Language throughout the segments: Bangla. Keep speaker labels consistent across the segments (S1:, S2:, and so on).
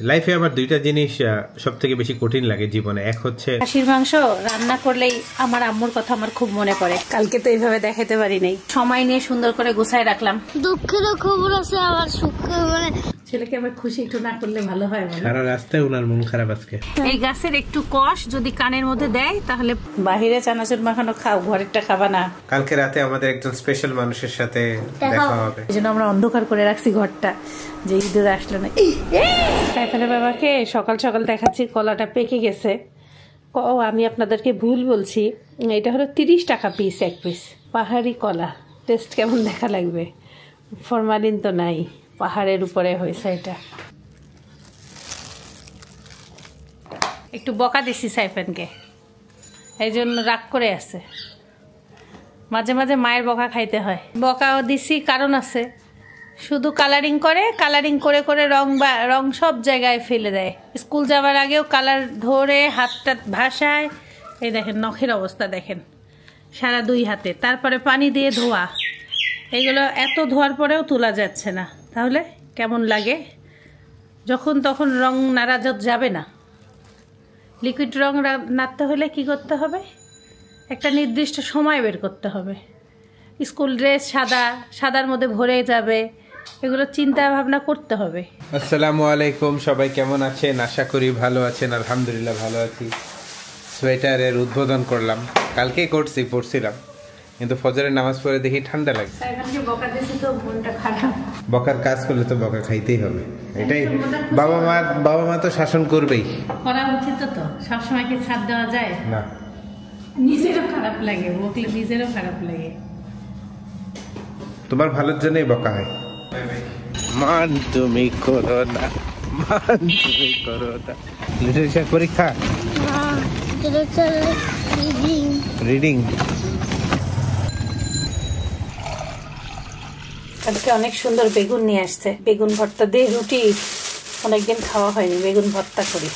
S1: লাইফে আমার দুইটা জিনিস সবথেকে বেশি কঠিন লাগে জীবনে। এক হচ্ছে
S2: খাসির মাংস রান্না করলেই আমার আম্মুর কথা আমার খুব মনে পড়ে। কালকে তো এইভাবে দেখাতে পারি নাই, সময় নিয়ে সুন্দর করে গুছায় রাখলাম।
S3: দুঃখেরও খবর আছে আবার সুখের, মানে
S2: ছেলেকে আবার খুশি একটু না করলে ভালো হয়।
S1: সারা রাস্তায় ওনার মন খারাপ আজকে।
S2: এই গাছের একটু কষ যদি কানের মধ্যে দেয় তাহলে বাহিরে চানাচুর মাখানো খাও, ঘরেরটা খাবা না।
S1: কালকে রাতে আমাদের একজন স্পেশাল মানুষের সাথে দেখা হবে,
S2: এই জন্য আমরা অন্ধকার করে রাখছি ঘরটা, যে ইঁদুর আসলো না। সাইফানের বাবাকে সকাল সকাল দেখাচ্ছি কলাটা পেকে গেছে। আমি আপনাদেরকে ভুল বলছি, এটা হলো 30 টাকা পিস, এক পিস পাহাড়ি কলা। টেস্ট কেমন দেখা লাগবে, ফরমালিন তো নাই, পাহাড়ের উপরে হয়েছে। এটা একটু বকা দিছি সাইফানকে, এই জন্য রাগ করে আছে। মাঝে মাঝে মায়ের বকা খাইতে হয়। বকাও দিছি কারণ আছে, শুধু কালারিং করে, কালারিং করে করে রং সব জায়গায় ফেলে দেয়। স্কুল যাওয়ার আগেও কালার ধরে হাতটা ভাসায়। এই দেখেন নখের অবস্থা দেখেন, সারা 2 হাতে। তারপরে পানি দিয়ে ধোয়া, এইগুলো এত ধোয়ার পরেও তোলা যাচ্ছে না। তাহলে কেমন লাগে? যখন তখন রং নাড়া যাবে না। লিকুইড রং নাড়তে হলে কি করতে হবে? একটা নির্দিষ্ট সময় বের করতে হবে। স্কুল ড্রেস সাদার মধ্যে ভরে যাবে, এগুলো চিন্তা ভাবনা করতে হবে।
S1: আসসালামু আলাইকুম, সবাই কেমন আছেন? আশা করি ভালো আছেন। আলহামদুলিল্লাহ ভালো আছি। সোয়েটারের উদ্বোধন করলাম, কালকেই পড়ছিলাম, কিন্তু ফজরের নামাজ পড়ে দেখি ঠান্ডা লাগছে। বকার কাজ করলে তো বকা খাইতেই হবে, এটাই। বাবা মা তো শাসন করবেই,
S2: করা উচিত। তো সবসময় কি ছাড় দেওয়া যায়
S1: না?
S2: নিজেরও খারাপ লাগে, বকলে নিজেরও খারাপ লাগে।
S1: তোমার ভালোর জন্যই বকা হয়। মান তুমি করো না, মান তুমি করো না। লিটারেচার পরীক্ষা, রিডিং।
S2: কালকে অনেক সুন্দর বেগুন নিয়ে আসছে, বেগুন ভর্তা দিয়ে রুটি। অনেকদিন খাওয়া হয়নি, বেগুন ভর্তা করি।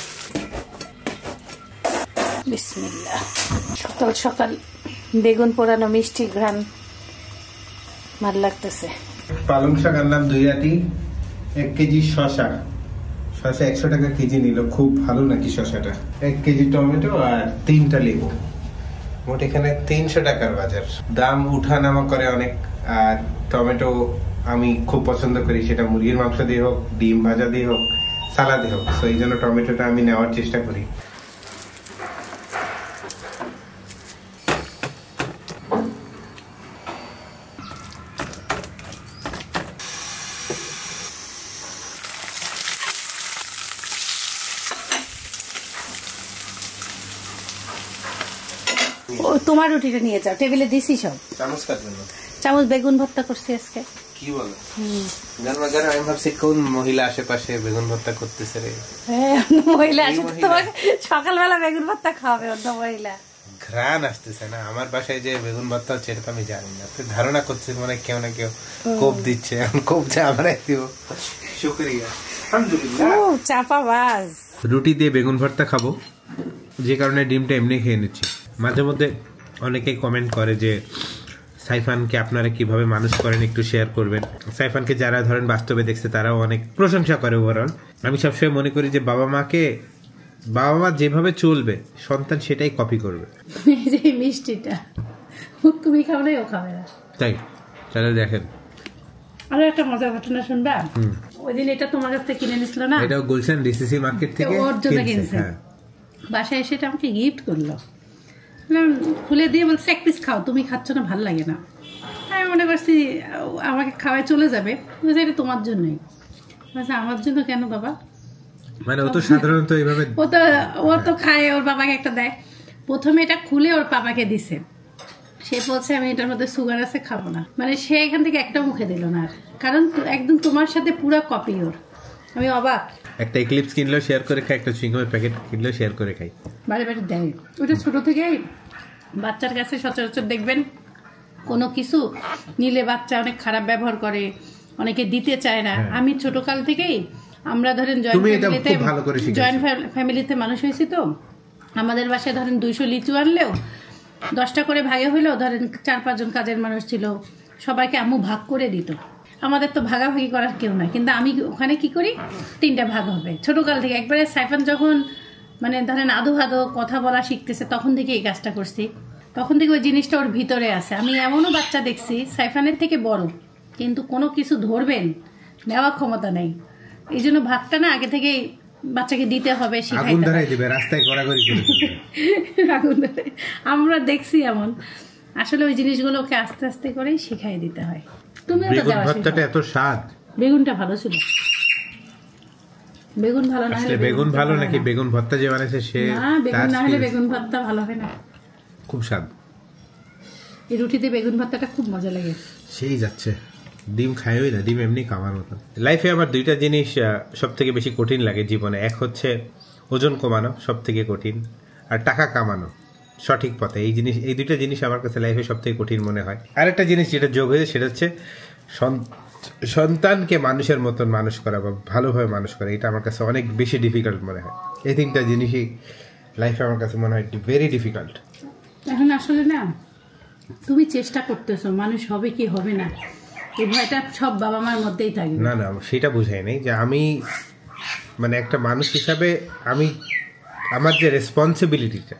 S2: বিসমিল্লাহ। সকাল সকাল বেগুন পোড়ানো মিষ্টি ঘ্রাণ ভাল লাগতেছে।
S1: পালং শাক আনলাম 2 আটি, 1 কেজি শশা 100 টাকা কেজি নিল। খুব ভালো নাকি শশাটা? 1 কেজি টমেটো আর 3টা লেবু। মোট এখানে 300 টাকার বাজার। দাম উঠানামা করে অনেক। আর টমেটো আমি খুব পছন্দ করি, সেটা মুরগির মাংস দিয়ে হোক, ডিম ভাজা দিয়ে হোক, সালাদে হোক। তো এই জন্য টমেটোটা আমি নেওয়ার চেষ্টা করি।
S2: তোমার রুটিটা নিয়ে যাও, টেবিলে দিছি সব।
S1: চামচ কাটবেন না?
S2: চামচ বেগুন ভর্তা করছি আজকে।
S1: কি বলো? আমি ভাবছি কোন মহিলা আশেপাশে বেগুন ভর্তা করতেছে রে।
S2: হ্যাঁ, মহিলা আসে তোমাকে সকালবেলা বেগুন ভর্তা খাওয়াবে। অন্য মহিলা
S1: ঘ্রাণ আসতেছে না আমার বাসায় যে বেগুন ভর্তা হচ্ছে, এটা তো আমি জানি না। তুই ধারণা করছিস মানে কেউ না কেউ কোপ দিচ্ছে। কোপ যা আমরা দিব। শুকরিয়া, আলহামদুলিল্লাহ।
S2: চাপাবাজ।
S1: রুটি দিয়ে বেগুন ভর্তা খাবো, যে কারণে ডিমটা এমনি খেয়ে নিচ্ছি। মাঝে মধ্যে অনেকেই কমেন্ট করে যে সাইফানকে আপনারা কিভাবে মানুষ করেন, একটু শেয়ার করবেন। সাইফানকে যারা ধরেন বাস্তবে দেখছে তারাও অনেক প্রশংসা করে। ওভারঅল আমি সবসময় মনে করি যে বাবা মা যেভাবে চলবে সন্তান সেটাই কপি করবে।
S2: মিষ্টিটা তুমি খাবে না, ও খাবে না,
S1: তাই তাহলে দেখেন।
S2: আরো একটা মজার ঘটনা শুনবা। ওই দিন এটা তোমার কাছ থেকে কিনে নিছিল না?
S1: এটাও গুলশান ডিসিসি মার্কেট থেকে
S2: ওর জন্য কিনছে। বাসায় এসে এটা আমাকে গিফট করলো। খুলে দিয়ে বলছে 1 পিস খাও, তুমি খাচ্ছ না, ভাল লাগে না। আমি মনে করছি আমাকে খাওয়ায় চলে যাবে, এটা তোমার জন্যই। আমার জন্য কেন বাবা?
S1: মানে ও তো সাধারণত এইভাবে
S2: ও তো খায়, ওর বাবাকে একটা দেয়। প্রথমে এটা খুলে ওর বাবাকে দিছে, সে বলছে আমি এটার মধ্যে সুগার আছে, খাবো না। মানে সে এখান থেকে একটা মুখে দিল না, কারণ একদম তোমার সাথে পুরো কপি ওর। আমি অবাক।
S1: একটা এক্লিপস কিনলেও শেয়ার করে খাই, একটা চুইংগামের প্যাকেট কিনলেও শেয়ার করে খাই।
S2: বাড়ি বাড়ি দেয়। ওটা ছোট থেকেই বাচ্চার কাছে সচরাচর দেখবেন কোনো কিছু নিলে বাচ্চা অনেক খারাপ ব্যবহার করে, অনেকে দিতে চায় না। আমি ছোটকাল থেকেই, আমরা ধরেন জয়েন্ট ফ্যামিলিতে মানুষ হয়েছি, তো আমাদের বাসায় ধরেন 200 লিচু আনলেও 10টা করে ভাগে হইলেও ধরেন 4-5 জন কাজের মানুষ ছিল, সবাইকে আম্মু ভাগ করে দিত। আমাদের তো ভাগাভাগি করার কেউ নাই, কিন্তু আমি ওখানে কি করি 3টা ভাগ হবে ছোটকাল থেকে। একবারে সাইফান যখন মানে ধরেন আদো আদো কথা বলা শিখতেছে তখন থেকে এই কাজটা করছি, তখন থেকে ওই জিনিসটা ওর ভিতরে আছে। আমি এমনও বাচ্চা দেখছি সাইফানের থেকে বড়, কিন্তু কোনো কিছু ধরবেন নেওয়ার ক্ষমতা নেই। এই জন্য ভাগটা না আগে থেকেই বাচ্চাকে দিতে হবে, শিখাইতে হবে।
S1: রাস্তায় গড়াগড়ি করে
S2: আগুন ধরে আমরা দেখছি এমন। আসলে ওই জিনিসগুলো ওকে আস্তে আস্তে করেই শিখাই দিতে হয়। তুমিও তো দেওয়া
S1: ভর্তাটা এত স্বাদ।
S2: বেগুনটা ভালো ছিল। বেগুন ভালো না হলে
S1: বেগুন ভালো নাকি বেগুন ভর্তা যে বানাইছে সে
S2: না, বেগুন না হলে বেগুন ভর্তা ভালো হয় না।
S1: খুব স্বাদ।
S2: এই রুটিতে বেগুন ভর্তাটা খুব মজা লাগে।
S1: সেই যাচ্ছে। ডিম খাইওই না, ডিম এমনি খাওয়ার মতো। লাইফে আমার 2টা জিনিস সব থেকে বেশি কঠিন লাগে জীবনে। এক হচ্ছে ওজন কমানো, সব থেকে কঠিন, আর টাকা কামানো সঠিক পথে। এই 2টা জিনিস আমার কাছে লাইফে সব থেকে কঠিন মনে হয়। আরেকটা জিনিস যেটা যোগ হয়েছে সেটা হচ্ছে সন্তানকে মানুষের মতন মানুষ করা বা ভালোভাবে মানুষ করা। এটা আমার কাছে অনেক বেশি ডিফিকাল্ট মনে হয়। এই 3টা জিনিসই লাইফে আমার কাছে মনে হয় ভেরি ডিফিকাল্ট।
S2: এখন আসলে না তুমি চেষ্টা করতেছো, মানুষ হবে কি হবে না এই ভয়টা সব বাবা মার মধ্যেই থাকে।
S1: না না, সেটা বুঝাই নাই যে আমি মানে একটা মানুষ হিসাবে আমি আমার যে রেসপন্সিবিলিটিটা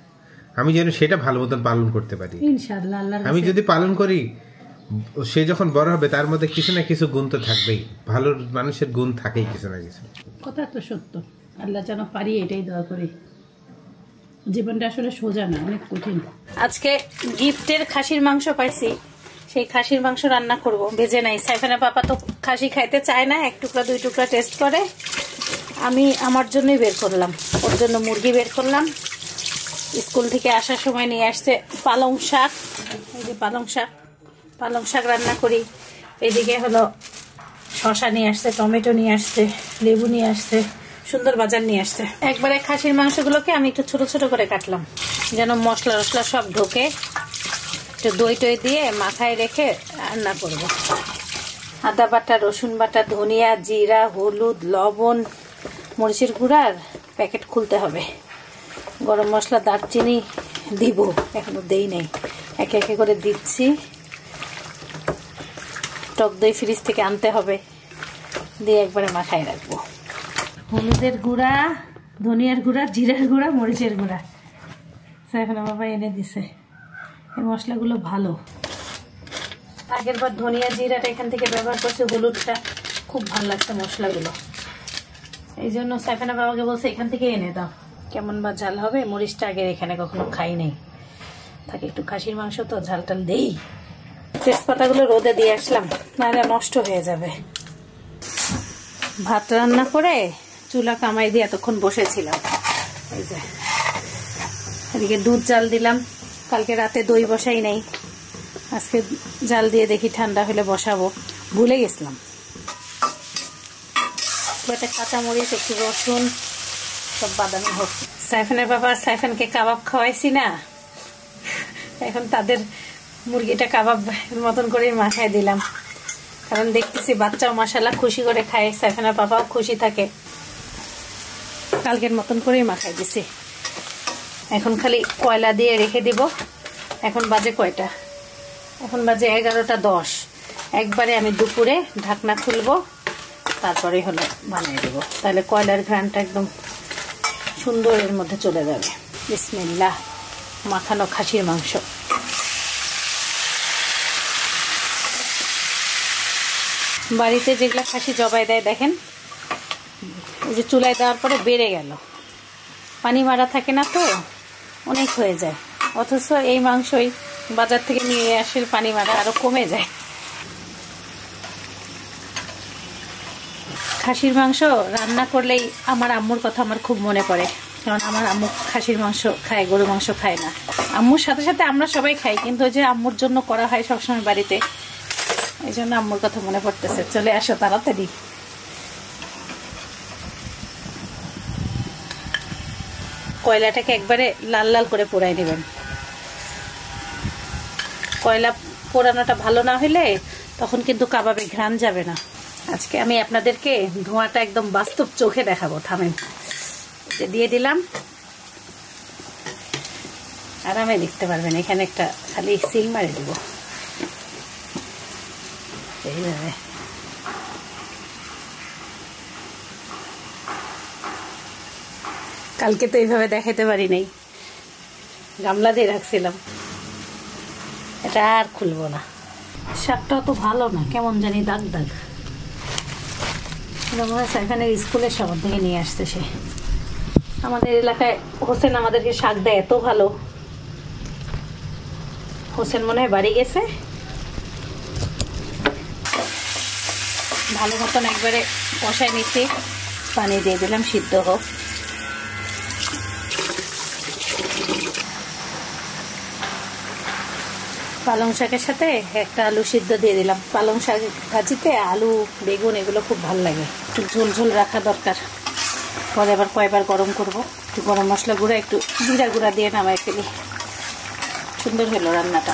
S1: আমি যেন সেটা ভালো মতন পালন করতে পারি
S2: ইনশাআল্লাহ। আল্লাহর
S1: আমি যদি পালন করি, সে যখন বড় হবে তার মধ্যে কিছু না কিছু গুণ তো থাকবেই। ভালো মানুষের গুণ থাকেই কিছু না কিছু।
S2: কথা তো সত্য। আল্লাহ যেন পারি এটাই দোয়া করি। জীবনটা আসলে সোজা না, অনেক কঠিন। আজকে গিফটের খাসির মাংস পাইছি, সেই খাসির মাংস রান্না করব। ভেজে নাই, সাইফানের পাপা তো খাসি খাইতে চায় না, 1 টুকরা 2 টুকরা টেস্ট করে। আমি আমার জন্যই বের করলাম, ওর জন্য মুরগি বের করলাম। স্কুল থেকে আসার সময় নিয়ে আসছে পালং শাক। এই যে পালং শাক রান্না করি। এদিকে হলো শসা নিয়ে আসছে, টমেটো নিয়ে আসছে, লেবু নিয়ে আসছে, সুন্দর বাজার নিয়ে আসছে। একবারে খাসির মাংসগুলোকে আমি একটু ছোট ছোট করে কাটলাম যেন মশলা টসলা সব ঢোকে। একটু দই টই দিয়ে মাথায় রেখে রান্না করব। আদা বাটা, রসুন বাটা, ধনিয়া, জিরা, হলুদ, লবণ, মরিচের গুঁড়ার প্যাকেট খুলতে হবে। গরম মশলা, দারচিনি দিব, এখনো দেই নাই, একে একে করে দিচ্ছি। টক দই ফ্রিজ থেকে আনতে হবে, দিয়ে একবারে মাখায় রাখবো। হলুদের গুঁড়া, ধনিয়ার গুঁড়া, জিরার গুঁড়া, মরিচের গুঁড়া সাইফানের বাবা এনে দিছে। এই মশলাগুলো ভালো। আগের বার ধনিয়া জিরাটা এখান থেকে ব্যবহার করছে, হলুদটা খুব ভালো লাগছে মশলাগুলো। এই জন্য সাইফানের বাবাকে বলছে এখান থেকে এনে দাও। কেমন বা ঝাল হবে, মরিচটা আগের এখানে কখনো খাই নাই। তাকে একটু খাসির মাংস তো ঝাল টাল দেই। তেজপাতাগুলো রোদে দিয়ে আসলাম, নাহলে নষ্ট হয়ে যাবে। ভাত রান্না করে চুলা কামাই দিয়ে এতক্ষণ বসেছিলাম। এই যে এদিকে দুধ জাল দিলাম, কালকে রাতে দই বসাই নাই, আজকে জাল দিয়ে দেখি ঠান্ডা হলে বসাবো, ভুলে গেছিলাম। কয়েকটা কাঁচামরিচ, একটু রসুন, সব বাদামি হোক। সাইফানের বাবা সাইফানকে কাবাব খাওয়াইছি না, এখন তাদের মুরগিটা কাবাব মতন করে মাখায় দিলাম, কারণ দেখতেছি বাচ্চাও মাশাআল্লাহ খুশি করে খায়, সাইফানের বাবাও খুশি থাকে। কালকের মতন করেই মাখাই দিছি। এখন খালি কয়লা দিয়ে রেখে দিব। এখন বাজে কয়টা? এখন বাজে 11টা 10। একবারে আমি দুপুরে ঢাকনা খুলবো, তারপরে হলো বানিয়ে দেবো, তাহলে কয়লার ঘ্রাণটা একদম সুন্দর এর মধ্যে চলে যাবে। বিসমিল্লাহ। মাখানো খাসির মাংস। বাড়িতে যেগুলা খাসি জবাই দেয় দেখেন, এই যে চুলায় দেওয়ার পরে বেড়ে গেল, পানি মারা থাকে না তো অনেক হয়ে যায়, অথচ এই মাংসই বাজার থেকে নিয়ে আসে পানি মারা আরো কমে যায়। খাসির মাংস রান্না করলেই আমার আম্মুর কথা আমার খুব মনে পড়ে, কারণ আমার আম্মু খাসির মাংস খায়, গরু মাংস খায় না। আম্মুর সাথে সাথে আমরা সবাই খাই, কিন্তু ওই যে আম্মুর জন্য করা হয় সবসময় বাড়িতে, এই জন্য আম্মুর কথা মনে পড়তেছে। চলে আসো তাড়াতাড়ি। কয়লাটাকে একবারে লাল লাল করে পোড়াই নেবেন। কয়লা পোড়ানোটা ভালো না হলে তখন কিন্তু কাবাবে ঘ্রাণ যাবে না। আজকে আমি আপনাদেরকে ধোঁয়াটা একদম বাস্তব চোখে দেখাবো। থামেন, দিয়ে দিলাম, আরামে দেখতে পারবেন। এখানে একটা খালি সিল মারে দেবো, এইভাবে কালকে তো এইভাবে দেখাতে পারি নাই, গামলা দিয়ে রাখছিলাম। এটা আর খুলবো না। শাকটা তো ভালো না, কেমন জানি দাগ দাগ। মনে হয় সাইফানের স্কুলের সবার থেকে নিয়ে আসতে সে। আমাদের এলাকায় হোসেন আমাদেরকে শাক দেয় এত ভালো। হোসেন মনে হয় বাড়ি গেছে। ভালো মতন একবারে কষায় নিচ্ছি, পানি দিয়ে দিলাম, সিদ্ধ হোক। পালং শাকের সাথে একটা আলু সিদ্ধ দিয়ে দিলাম। পালং শাক ভাজিতে আলু বেগুন এগুলো খুব ভালো লাগে। একটু ঝোল ঝোল রাখা দরকার। পরে আবার কয়বার গরম করব। একটু গরম মশলা গুঁড়া, একটু জিরা গুঁড়া দিয়ে নামাই ফেলি। সুন্দর হলো রান্নাটা।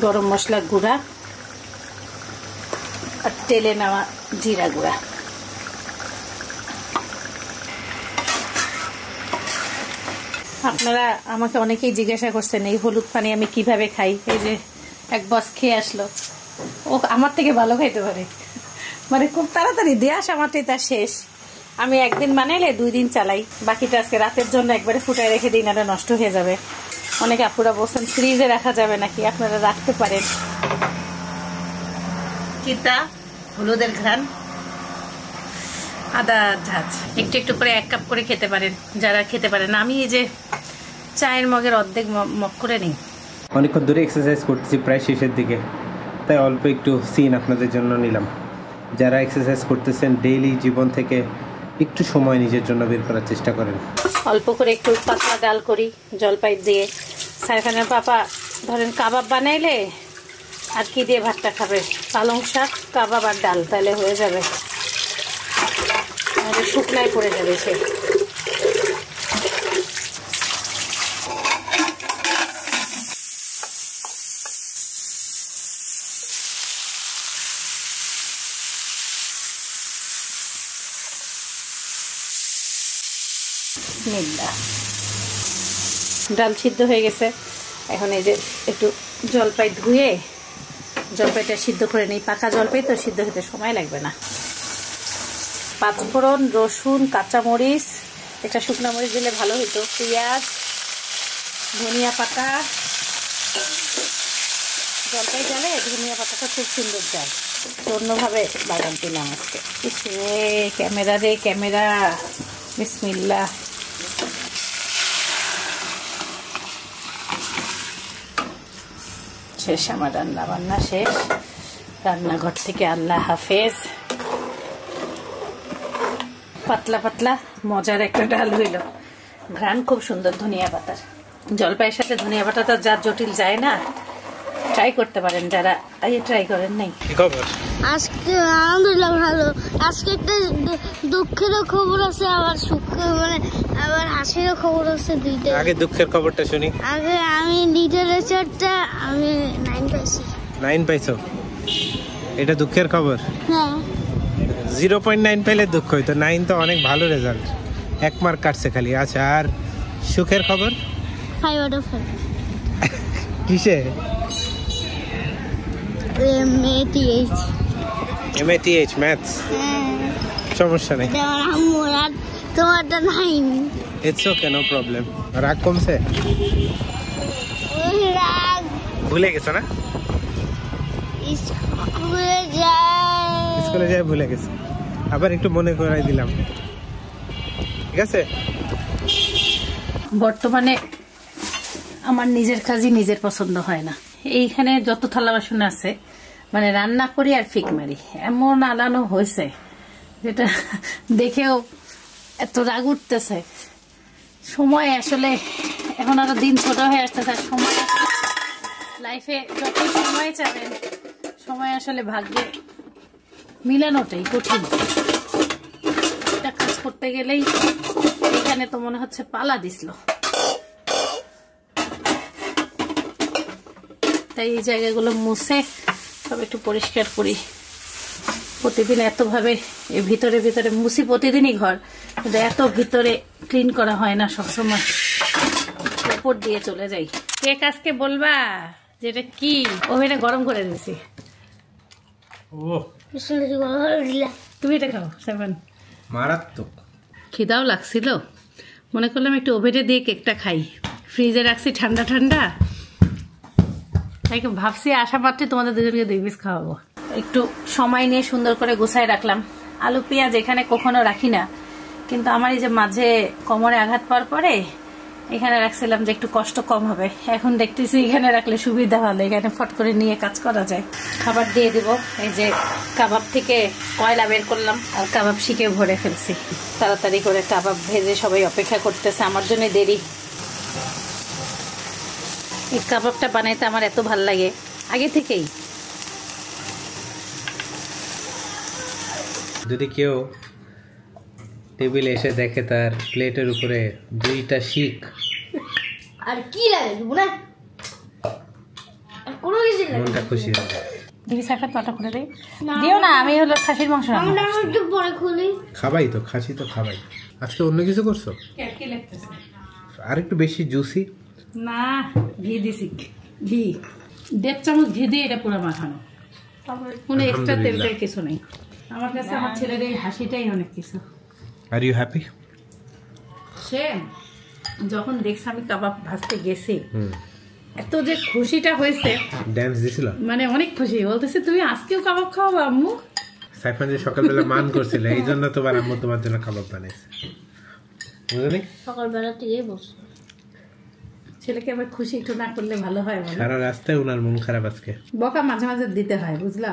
S2: গরম মশলা গুঁড়া আর তেলে নেওয়া জিরা গুঁড়া। আপনারা আমাকে অনেকেই জিজ্ঞাসা করছেন এই হলুদ পানি আমি কিভাবে খাই। এই যে এক বস খেয়ে আসলো, ও আমার থেকে ভালো খাইতে পারে। মানে খুব তাড়াতাড়ি দেওয়া সামাতেই তার শেষ। আমি একদিন বানাইলে 2 দিন চালাই, বাকিটা আজকে রাতের জন্য একবারে ফুটায় রেখে দিই, না নষ্ট হয়ে যাবে। অনেকে আপুরা বলছেন ফ্রিজে রাখা যাবে নাকি, আপনারা রাখতে পারেন। চিতা হলুদের ঘ্রাণ, আদা ঝাঁজ একটু একটু করে 1 কাপ করে খেতে পারেন যারা খেতে পারেন। আমি এই যে চায়ের মগের অর্ধেক মগ করে নিই।
S1: অনেকক্ষণ ধরে এক্সারসাইজ করতেছি, প্রায় শেষের দিকে, তাই অল্প একটু সিন আপনাদের জন্য নিলাম। যারা এক্সারসাইজ করতেছেন ডেইলি জীবন থেকে একটু সময় নিজের জন্য বের করার চেষ্টা করেন।
S2: অল্প করে একটু পাতলা ডাল করি জলপাই দিয়ে। সাইফানের পাপা ধরেন কাবাব বানাইলে আর কি দিয়ে ভাতটা খাবে, পালং শাক কাবাব আর ডাল, তাহলে হয়ে যাবে। শুকনায় পড়ে যাবে সে। ডাল সিদ্ধ হয়ে গেছে। এখন এই যে একটু জলপাই ধুয়ে জলপাইটা সিদ্ধ করে নিই। পাকা জলপাই তো সিদ্ধ হতে সময় লাগবে না। 5 ফোড়ন, রসুন, কাঁচামরিচ, একটা শুকনো মরিচ দিলে ভালো হতো, পেঁয়াজ, ধনিয়া পাতা। জলপাই জালে ধনিয়া পাতাটা খুব সুন্দর যায়, অন্যভাবে বাগান দিলাম আজকে। ক্যামেরা রে ক্যামেরা, বিসমিল্লাহ। শেষ আমার রান্না বান্না শেষ। রান্নাঘর থেকে আল্লাহ হাফেজ। পাতলা পাতলা মজার একটা ডাল হইল, ঘ্রাণ খুব সুন্দর ধনিয়া পাতার। জলপাইয়ের সাথে ধনিয়া পাতাটা যা জটিল যায় না, ট্রাই করতে পারেন যারা ট্রাই করেন নাই।
S3: আজকে আলহামদুলিল্লাহ ভালো। আজকে একটা দুঃখেরও খবর আছে, আবার সুখের মানে আবার হাসিরও খবর আছে, দুইটা।
S1: আগে দুঃখের খবরটা শুনি।
S3: আগে আমি লিটারেচারটা আমি 9 পাইছি।
S1: 9 পাইছো? এটা দুঃখের খবর?
S3: হ্যাঁ।
S1: 0.9 পেলে দুঃখ হইতো, 9 তো অনেক ভালো রেজাল্ট। 1 মার্ক কাটছে খালি। আচ্ছা, আর সুখের খবর?
S3: 5 out of 5।
S1: কিসে? MATH maths. সমস্যা নেই,
S3: তোমারটা 9।
S1: It's okay, no problem. রাগ কমছে? ভুলে গেছো না? স্কুলে যাই ভুলে গেছে, আবার একটু মনে করাই দিলাম, ঠিক আছে?
S2: বর্তমানে আমার নিজের কাজই নিজের পছন্দ হয় না। এইখানে যত থালা বাসন আছে মানে রান্না করি আর ফিক মারি, এমন আলানো হয়েছে যেটা দেখেও এত রাগ উঠতেছে। সময় আসলে এখন আরো দিন ছোট হয়ে আসতেছে, সময় লাইফে যতই সময় চাবেন সময় আসলে ভাগ্যে মিলানোটাই কঠিন। একটা কাজ করতে গেলেই এখানে তো মনে হচ্ছে পালা দিছিল। তাই এই জায়গাগুলো মুছে সব একটু পরিষ্কার করি প্রতিদিন। এতভাবে এই ভিতরে ভিতরে মুছি প্রতিদিনই ঘর, কিন্তু এত ভিতরে ক্লিন করা হয় না সবসময়, উপর দিয়ে চলে যাই। কে কাজকে বলবা যেটা কি? ওভেনে গরম করে দিয়েছি। তুমি এটা খাও 7।
S1: মারাত্মক।
S2: খিদাও লাগছিল, মনে করলাম একটু ওভেনে দিয়ে কেকটা খাই। ফ্রিজে রাখছি ঠান্ডা ঠান্ডা, তাই ভাবছি আসা মাত্রই তোমাদের দুজনকে 2 পিস খাওয়াবো। একটু সময় নিয়ে সুন্দর করে গুছাই রাখলাম। আলু পেঁয়াজ এখানে কখনো রাখি না, কিন্তু আমার এই যে মাঝে কোমরে আঘাত পাওয়ার পরে এখানে রাখছিলাম যে একটু কষ্ট কম হবে। এখন দেখতেছি এখানে রাখলে সুবিধা হলো, এখানে ফট করে নিয়ে কাজ করা যায়। খাবার দিয়ে দিব। এই যে কাবাব থেকে কয়লা বের করলাম আর কাবাব শিখে ভরে ফেলছি। তাড়াতাড়ি করে কাবাব ভেজে সবাই অপেক্ষা করতেছে, আমার জন্য দেরি। এই কাবাবটা বানাইতে আমার এত ভাল লাগে আগে থেকেই।
S1: যদি কেউ টেবিলে এসে দেখে তার প্লেটের উপরে 2টা শিক,
S3: আর কি লাগে না, আর কোনো কিছু লাগে
S1: মনটা খুশি হবে।
S2: দেখি সাইফাত পাটা খুলে দেই। দিও না, আমি হলো খাসির মাংস রান্না করছি।
S3: একটু পরে খুলি।
S1: খাবাই তো, খাসি তো খাবাই। আজকে অন্য কিছু করছো?
S2: কি লাগতেছে?
S1: আর একটু বেশি জুসি
S2: না, ঘি দিছি। ঘি 1.5 চামচ ঘি দিয়ে এটা পুরো মাখানো, কোনো এক্সট্রা তেল তেল কিছু নেই। আমার কাছে আমার ছেলের এই হাসিটাই অনেক কিছু।
S1: Are you happy?
S2: সে যখন দেখছে আমি কাবাব ভাজতে গেছি, এত যে খুশিটা হয়েছে,
S1: ড্যান্স দিছিল,
S2: মানে অনেক খুশি। বলতেছে তুমি আজকেও কাবাব খাওয়াবো আম্মু?
S1: সাইফান যে সকালবেলা মান করছিল, এই জন্য তোমার আম্মু তোমার জন্য কাবাব বানাইছে, বুঝলি?
S3: সকালবেলা থেকে বসে
S2: ছেলেকে আবার খুশি একটু না করলে ভালো হয়।
S1: সারা রাস্তায় ওনার মন খারাপ আজকে।
S2: বকা মাঝে মাঝে দিতে হয়, বুঝলা?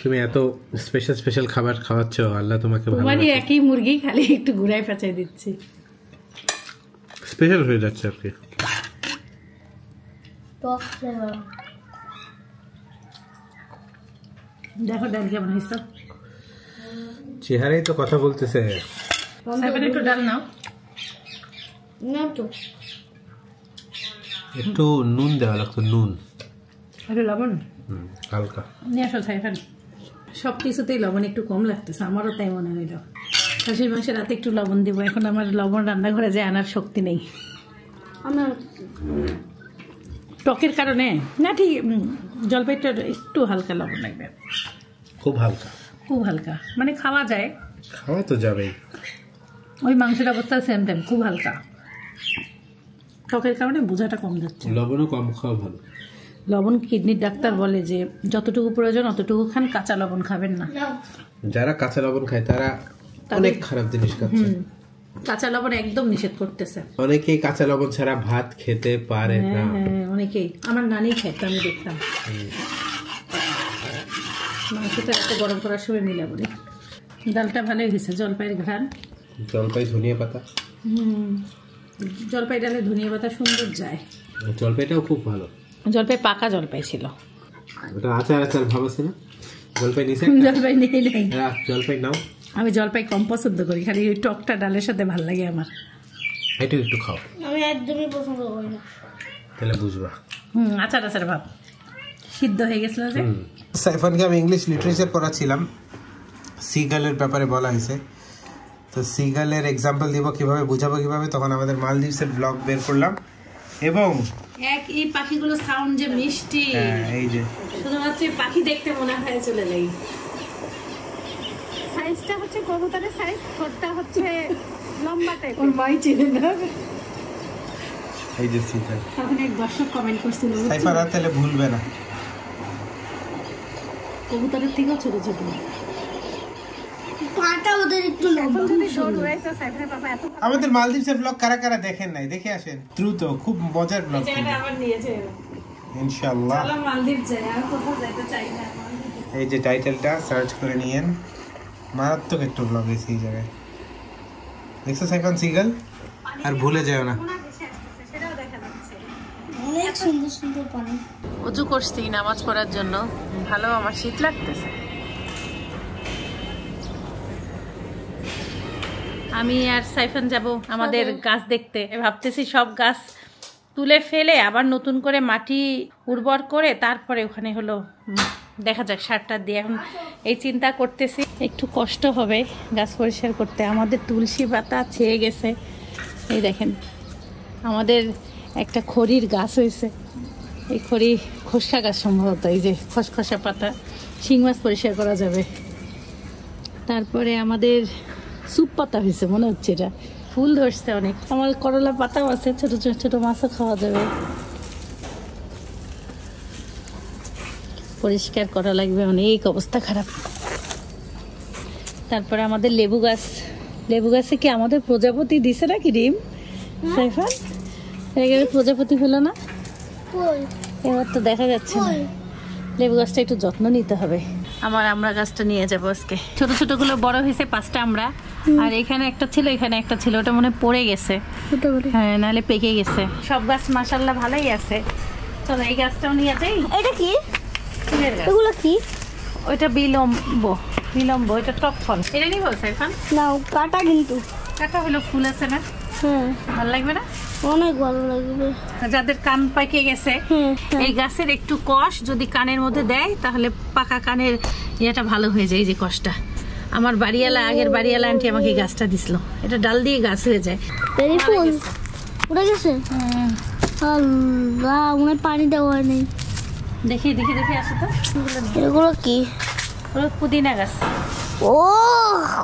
S1: তুমি এত স্পেশাল স্পেশাল খাবার খাওয়াচ্ছ, আল্লাহ তোমাকে ভালো
S2: তোমারই
S1: রাখুক।
S2: একই মুরগি খালি একটু ঘুরাই পেঁচাই দিচ্ছি,
S1: স্পেশাল হয়ে যাচ্ছে আর কি।
S2: দেখো ডাল কেমন হয়েছে।
S1: চেহারাই তো কথা বলতেছে।
S2: সাইফান একটু ডাল নাও।
S3: না তো
S1: একটু নুন দেওয়া লাগতো, নুন
S2: একটু লবণ
S1: হালকা
S2: নিয়ে আসো সাইফান। সব কিছুতেই লবণ একটু কম লাগতেছে, আমারও তাই মনে হইল। খাসির মাংসের রাতে একটু লবণ দিব, এখন আমার লবণ রান্নাঘরে যায় আনার শক্তি নেই
S3: আমার
S2: টকের কারণে। না ঠিক, জলপাইটা একটু হালকা লবণ লাগবে,
S1: খুব হালকা,
S2: খুব হালকা, মানে খাওয়া যায়,
S1: খাওয়া তো যাবেই।
S2: ওই মাংসের অবস্থা সেম টাইম খুব হালকা। টকের কারণে বোঝাটা কম যাচ্ছে।
S1: লবণও কম খাওয়া ভালো।
S2: লবণ কিডনির ডাক্তার বলে যে যতটুকু প্রয়োজন অতটুকু খান, কাঁচা লবণ খাবেন না।
S1: যারা কাঁচা লবণ খায় তারা অনেক খারাপ জিনিস খাচ্ছে।
S2: কাঁচা লবণ একদম নিষেধ করতেছে।
S1: অনেকেই কাঁচা লবণ ছাড়া ভাত খেতে পারে না।
S2: হ্যাঁ, অনেকেই। আমার নানি খাইতো, আমি দেখতাম। মাংসটা এত গরম করার সময় মিলা বলে। ডালটা ভালোই হয়েছে, জলপাইয়ের ঘ্রাণ।
S1: জলপাই, ধনিয়া পাতা।
S2: জলপাই ডালে ধনিয়া পাতা সুন্দর যায়।
S1: জলপাইটাও খুব ভালো।
S2: জলপাই পাকা জলপাই ছিল,
S1: ওটা আচার আচার ভাব আছে না? জলপাই নিছে,
S2: জলপাই নেই নাই।
S1: জলপাই নাও।
S2: আমি জলপাই কম পছন্দ করি, খালি ওই টকটা ডালের সাথে ভাল লাগে আমার।
S1: এটা একটু খাও।
S3: আমি একদমই পছন্দ করি না।
S1: তাহলে বুঝবা।
S2: আচার আচার ভাব, সিদ্ধ হয়ে গেছিল যে।
S1: সাইফানকে আমি ইংলিশ লিটারেচার পড়াচ্ছিলাম, সিগালের ব্যাপারে বলা হয়েছে। তো সিগালের এক্সাম্পল দিব, কিভাবে বুঝাবো কিভাবে, তখন আমাদের মালদ্বীপের ব্লগ বের করলাম। এবং
S2: এই পাখিগুলো সাউন্ড যে মিষ্টি,
S1: এই যে
S2: শুধুমাত্র পাখি দেখতে মনে হয় চলে যাই।
S4: সাইজটা হচ্ছে কবুতরের সাইজ, ঠোঁটটা হচ্ছে লম্বা টাইপ।
S2: ওর মাই চেনে না।
S1: এই যে সিগাল।
S2: তখন এক দর্শক কমেন্ট করছিল,
S1: সাইফান আর তাহলে ভুলবে না,
S2: কবুতরের থেকেও ছোট ছোট।
S3: পাটা ওদের একটু লম্বা।
S4: যদি দৌড় উড়াইতো সাইফানের বাবা এত
S1: আমাদের মালদ্বীপের ব্লগ কারা কারা দেখেন নাই দেখে আসেন, দ্রুত, খুব মজার ব্লগ
S2: জায়গাটা আবার নিয়েছে
S1: ইনশাআল্লাহ।
S2: চলো মালদ্বীপ যাই, আর কোথাও যেতে চাই না।
S1: এই যে টাইটেলটা সার্চ করে নিয়েন, মারাত্মক একটা ব্লগ আছে এই জায়গায়। দেখছো সাইফান সিগাল? আর ভুলে যাও না।
S4: সেটাও দেখা যাচ্ছে।
S3: অনেক সুন্দর সুন্দর পানি।
S2: উজু করছি নামাজ পড়ার জন্য, ভালো, আমার শীত লাগতেছে। আমি আর সাইফান যাব আমাদের গাছ দেখতে। ভাবতেছি সব গাছ তুলে ফেলে আবার নতুন করে মাটি উর্বর করে তারপরে ওখানে হলো দেখা যাক সারটা দিয়ে। এখন এই চিন্তা করতেছি, একটু কষ্ট হবে গাছ পরিষ্কার করতে। আমাদের তুলসী পাতা ছেয়ে গেছে, এই দেখেন আমাদের একটা খড়ির গাছ হয়েছে, এই খড়ি খসা গাছ সম্ভবত। এই যে খসখসা পাতা, শিং মাছ পরিষ্কার করা যাবে। তারপরে আমাদের স্যুপ পাতা হয়েছে মনে হচ্ছে, এটা ফুল ধরছে অনেক। আমার করলা পাতাও আছে, ছোট ছোট ছোট মাছও খাওয়া যাবে। পরিষ্কার করা লাগবে, অনেক অবস্থা খারাপ। তারপরে আমাদের লেবু গাছ, লেবু গাছে কি আমাদের প্রজাপতি দিছে নাকি ডিম? সাইফান এখানে প্রজাপতি হলো না, এবার তো দেখা যাচ্ছে না। লেবু গাছটা একটু যত্ন নিতে হবে। আমার আমরা গাছটা নিয়ে যাবো আজকে। ছোট ছোট গুলো বড় হয়েছে 5টা আমরা, আর এখানে একটা ছিল, এখানে একটা ছিল, ওটা মনে পড়ে গেছে, হ্যাঁ নাহলে পেকে গেছে। সব গাছ মাশাআল্লাহ ভালোই আছে। চলো এই গাছটাও নিয়ে যাই।
S3: এটা কি? এগুলো কি?
S2: ওইটা বিলম্ব, বিলম্ব, এটা টক ফল। এটা নিবো সাইফান?
S3: না কাটা, কিন্তু
S2: কাটা হলো, ফুল আছে না?
S3: হ্যাঁ
S2: ভালো লাগবে না?
S3: অনেক ভালো লাগবে।
S2: যাদের কান পাকে গেছে, এই গাছের একটু কষ যদি কানের মধ্যে দেয় তাহলে পাকা কানের ইয়েটা ভালো হয়ে যায়। এই যে কষটা আমার বাড়িওয়ালা, আগের বাড়িওয়ালা আন্টি আমাকে গাছটা দিছিল, এটা ডাল দিয়ে গাছ হয়ে যায়।
S3: বেরি ফুল উড়ে গেছে। আল্লাহ, মনে পানি দেওয়া হয় নাই।
S2: দেখি দেখি দেখি আসো তো।
S3: এগুলো কি?
S2: ওগুলো পুদিনা গাছ।
S3: ও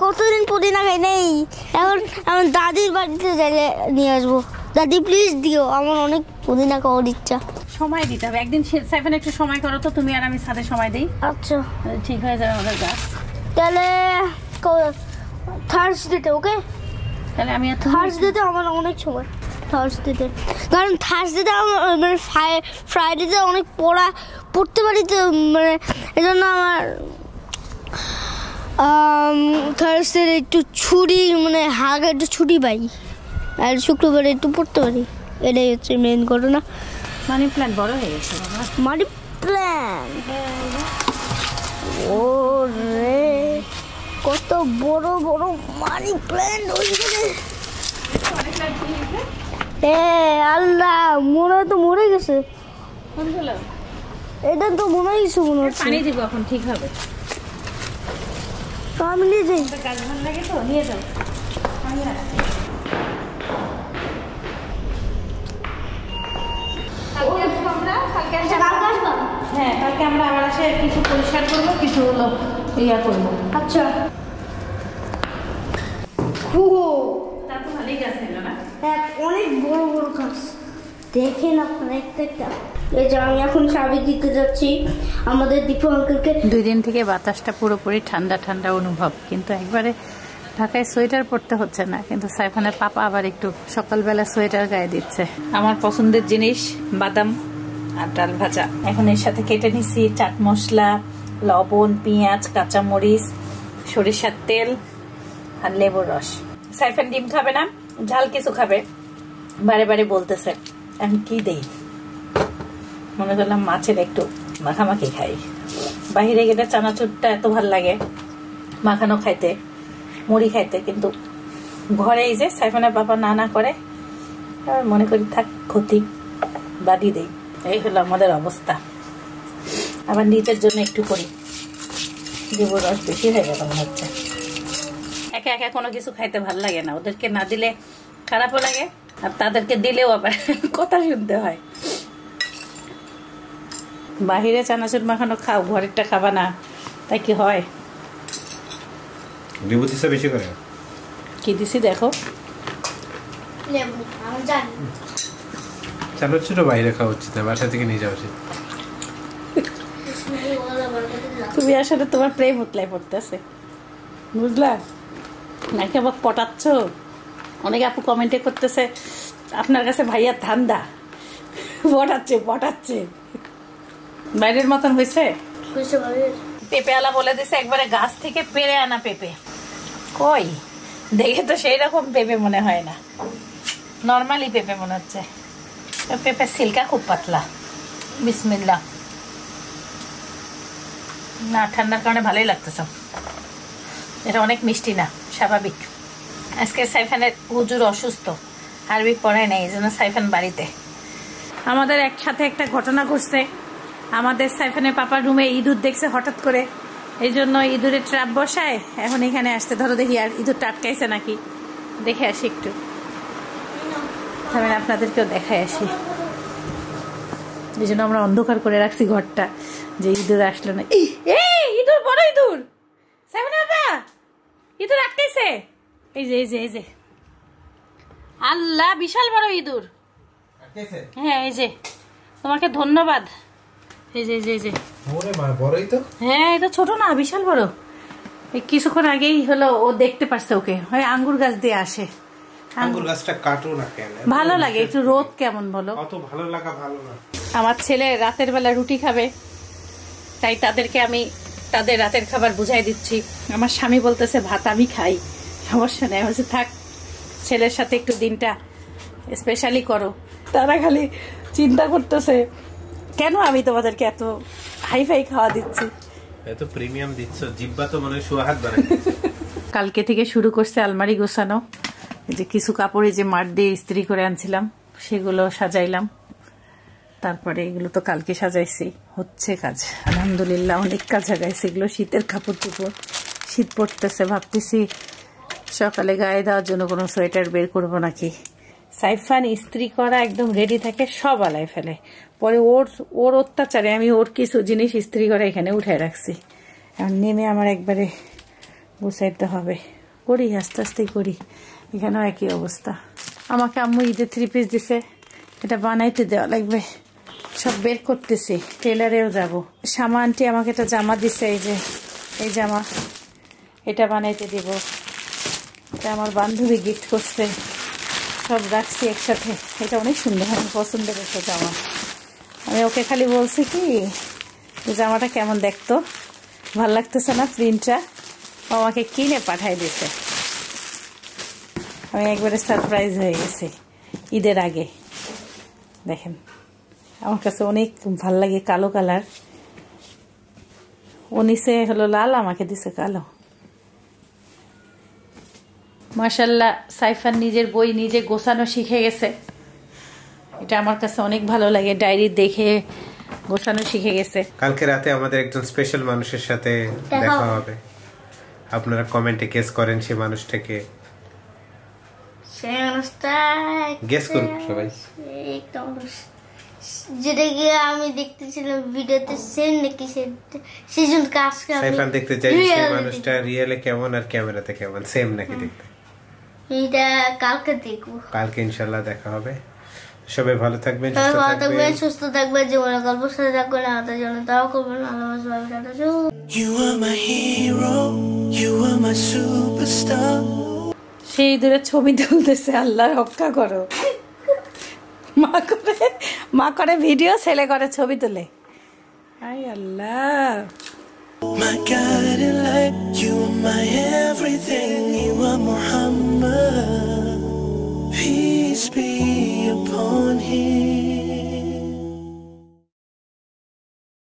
S3: কতদিন পুদিনা খাই নেই, এখন আমার দাদির বাড়িতে গেলে নিয়ে আসবো। দাদি প্লিজ দিও, আমার অনেক পুদিনা খাওয়ার ইচ্ছা।
S2: সময় দিতে হবে একদিন। সাইফান একটু সময় করো তো, তুমি আর আমি সাথে সময় দিই।
S3: আচ্ছা
S2: ঠিক হয়ে যাবে আমাদের গাছ।
S3: তাহলে থার্সডেতে, ওকে?
S2: তাহলে আমি
S3: থার্সডেতে আমার অনেক সময়, থার্সডেতে, কারণ থার্সডেতে আমার মানে ফ্রাইডেতে অনেক পড়তে পারি তো, মানে এই জন্য আমার থার্সডে একটু ছুটি, মানে হালকা একটু ছুটি পাই, আর শুক্রবারে একটু পড়তে পারি। এটাই হচ্ছে মেন ঘটনা।
S2: মানি প্ল্যান্ট বড় হয়ে গেছে বাবা।
S3: মানি প্ল্যান্ট, ও রে কত বড় বড় মানি প্ল্যান্ট ওইখানে। আল্লাহ, মরে গেছে। এটা তো মনে হয় কিছু মনে হচ্ছে।
S2: পানি দিব এখন, ঠিক হবে।
S3: তো আমি নিয়ে যাই।
S2: গাছ ভালো লাগে তো নিয়ে যাও। হ্যাঁ কালকে আমরা আবার এসে কিছু পরিষ্কার করবো, কিছু হলো ইয়া করবো।
S3: আচ্ছা,
S2: তা তো ভালোই গাছ ছিল না?
S3: অনেক বড় বড় গাছ দেখেন আপনারা একটা একটা। এই যে আমি এখন চাবি দিতে যাচ্ছি আমাদের দীপু আঙ্কেলকে।
S2: 2 দিন থেকে বাতাসটা পুরোপুরি ঠান্ডা ঠান্ডা অনুভব, কিন্তু একবারে ঢাকায় সোয়েটার পরতে হচ্ছে না। কিন্তু সাইফানের পাপা আবার একটু সকালবেলা সোয়েটার গায়ে দিচ্ছে। আমার পছন্দের জিনিস বাদাম আর ডাল ভাজা। এখন এর সাথে কেটে নিছি চাট মশলা, লবণ, পেঁয়াজ, কাঁচামরিচ, সরিষার তেল আর লেবুর রস। সাইফান ডিম খাবে না, ঝাল কিছু খাবে, বারে বারে বলতেছে। আমি কি দেই, মনে করলাম মাছের একটু মাখামাখি খাই। বাহিরে গেলে চানাচুরটা এত ভাল লাগে মাখানো খাইতে, মুড়ি খাইতে, কিন্তু ঘরে এই যে সাইফানের বাবা না করে, মনে করি থাক ক্ষতি, বাদি দেই। এই হলো আমাদের অবস্থা। আবার নিজের জন্য একটু করি, লেবুর রস বেশি হয়ে গেল মনে হচ্ছে। একা একা কোনো কিছু খাইতে ভাল লাগে না, ওদেরকে না দিলে খারাপও লাগে, আর তাদেরকে দিলেও আবার কথা শুনতে হয়। বাহিরে চানাচুর মাখানো খাও, ঘরেরটা খাবা না, তাই কি হয়?
S1: লেবু দিছে বেশি করে।
S2: কি দিছি দেখো,
S3: লেবু আমি জানি।
S1: চানাচুর বাইরে খাওয়া উচিত না, বাসা থেকে নিয়ে যাওয়া উচিত।
S2: তুমি আসলে তোমার প্রেম উতলাই পড়তেছে, বুঝলা? নাকি আবার পটাচ্ছ? অনেকে আপু কমেন্টে করতেছে আপনার কাছে ভাইয়া ধান্দা, পটাচ্ছে। বাইরের মতন হয়েছে। পেঁপে আলা বলে দিছে একবারে গাছ থেকে পেরে আনা পেঁপে। কই দেখে তো সেই রকম পেঁপে মনে হয় না, নর্মালি পেঁপে মনে হচ্ছে। পেঁপের সিল্কা খুব পাতলা। বিসমিল্লাহ। না ঠান্ডার কারণে ভালোই লাগতেছে, এটা অনেক মিষ্টি না, স্বাভাবিক। আজকে সাইফানের হুজুর অসুস্থ, আরবি পড়ায় নাই, এই জন্য সাইফান বাড়িতে। আমাদের একসাথে একটা ঘটনা ঘটছে। আমাদের সাইফানের পাপার রুমে ইঁদুর দেখছে হঠাৎ করে, এই জন্য ইঁদুরের ট্র্যাপ বসায়। এখন এখানে আসতে ধরো দেখি আর ইঁদুর টাটকাইছে নাকি, দেখে আসি একটু, আমি আপনাদেরকেও দেখাই আসি। এই জন্য আমরা অন্ধকার করে রাখছি ঘরটা, যে ইঁদুর আসলো না। ইঁদুর, বড় ইঁদুর, সাইফানের বাবা ইঁদুর আটকাইছে। এই যে এই যে এই যে আল্লাহ বিশাল বড় ইঁদুর। হ্যাঁ এই যে তোমাকে ধন্যবাদ। এই যে এই যে
S1: বড়ই তো।
S2: হ্যাঁ এটা ছোট না, বিশাল বড়। এই কিছুক্ষণ আগেই হলো ও দেখতে পারছে ওকে, হয় আঙ্গুর গাছ দিয়ে আসে।
S1: আঙ্গুর গাছটা কাটো না কেন?
S2: ভালো লাগে, একটু রোদ কেমন বলো?
S1: অত ভালো লাগা ভালো না।
S2: আমার ছেলে রাতের বেলা রুটি খাবে, তাই তাদেরকে আমি তাদের রাতের খাবার বুঝাই দিচ্ছি। আমার স্বামী বলতেছে ভাত আমি খাই, সমস্যা নেই। বলছে থাক, ছেলের সাথে একটু দিনটা স্পেশালি করো। তারা খালি চিন্তা করতেছে কেন আমি তোমাদেরকে এত হাই ফাই খাওয়া দিচ্ছি,
S1: এত প্রিমিয়াম দিচ্ছ, জিব্বা তো মনে হয় সুহাত বানাই।
S2: কালকে থেকে শুরু করছে আলমারি গোছানো। যে কিছু কাপড়ে যে মাঠ দিয়ে ইস্ত্রি করে আনছিলাম সেগুলো সাজাইলাম, তারপরে এগুলো তো কালকে সাজাইছি। হচ্ছে কাজ আলহামদুলিল্লাহ, অনেক কাজ লাগাইছে। এগুলো শীতের কাপড় চোপড়, শীত পড়তেছে, ভাবতেছি সকালে গায়ে দেওয়ার জন্য কোনো সোয়েটার বের করবো নাকি। সাইফান ইস্ত্রি করা একদম রেডি থাকে, সব আলায় ফেলে। পরে ওর অত্যাচারে আমি ওর কিছু জিনিস ইস্ত্রি করে এখানে উঠে রাখছি। এখন নেমে আমার একবারে গুছাইতে হবে, করি আস্তে আস্তেই করি। এখানেও একই অবস্থা। আমাকে আম্মু ঈদের 3 পিস দিছে, এটা বানাইতে দেওয়া লাগবে। সব বের করতেছি, টেলারেও যাব। শামা আন্টি আমাকে একটা জামা দিছে, এই যে এই জামা, এটা বানাইতে দিব। এটা আমার বান্ধবী গিফট করছে, সব রাখছি একসাথে। এটা অনেক সুন্দর, আমার পছন্দের একটা জামা। আমি ওকে খালি বলছি কি জামাটা কেমন দেখতো, ভাল লাগতেছে না প্রিন্টটা, ও আমাকে কিনে পাঠাই দিছে। আমি একবারে সারপ্রাইজ হয়ে গেছি ঈদের আগে। দেখেন আমার কাছে অনেক ভাল লাগে, কালো কালার। ও নিচে হলো লাল, আমাকে দিছে কালো। মাশাআল্লাহ, সাইফান নিজের বই নিজে গোছানো শিখে গেছে। এটা আমার কাছে অনেক ভালো লাগে, ডায়েরি দেখে গোছানো শিখে গেছে।
S1: কালকে রাতে আমাদের একজন স্পেশাল মানুষের সাথে দেখা হবে। আপনারা কমেন্টে গেস করেন সেই মানুষটাকে।
S3: সেই মানুষটা
S1: গেস করুন সবাই।
S3: একটা মানুষ যেটাকে আমি দেখতেছিলাম ভিডিওতে, সেম নাকি সেজন কাজ করে।
S1: সাইফান দেখতে চাই সেই মানুষটা রিয়েলে কেমন আর ক্যামেরাতে কেমন, সেম নাকি দেখতে।
S3: এটা কালকে দেখবো,
S1: কালকে ইনশাআল্লাহ দেখা হবে। সবাই ভালো থাকবেন,
S3: সবাই
S1: সুস্থ
S3: ভালো থাকবেন,
S1: থাকবেন।
S3: সুস্থ থাকবেন, জীবনে গল্প সাথে থাকবেন, আমাদের জন্য তাও করবেন। আল্লাহ
S5: You are my hero, you are my superstar.
S2: সেই দূরে ছবি তুলতেছে, আল্লাহ রক্ষা করো। মা করে ভিডিও, ছেলে করে ছবি তুলে। I Allah,
S5: My guiding light, you are my everything.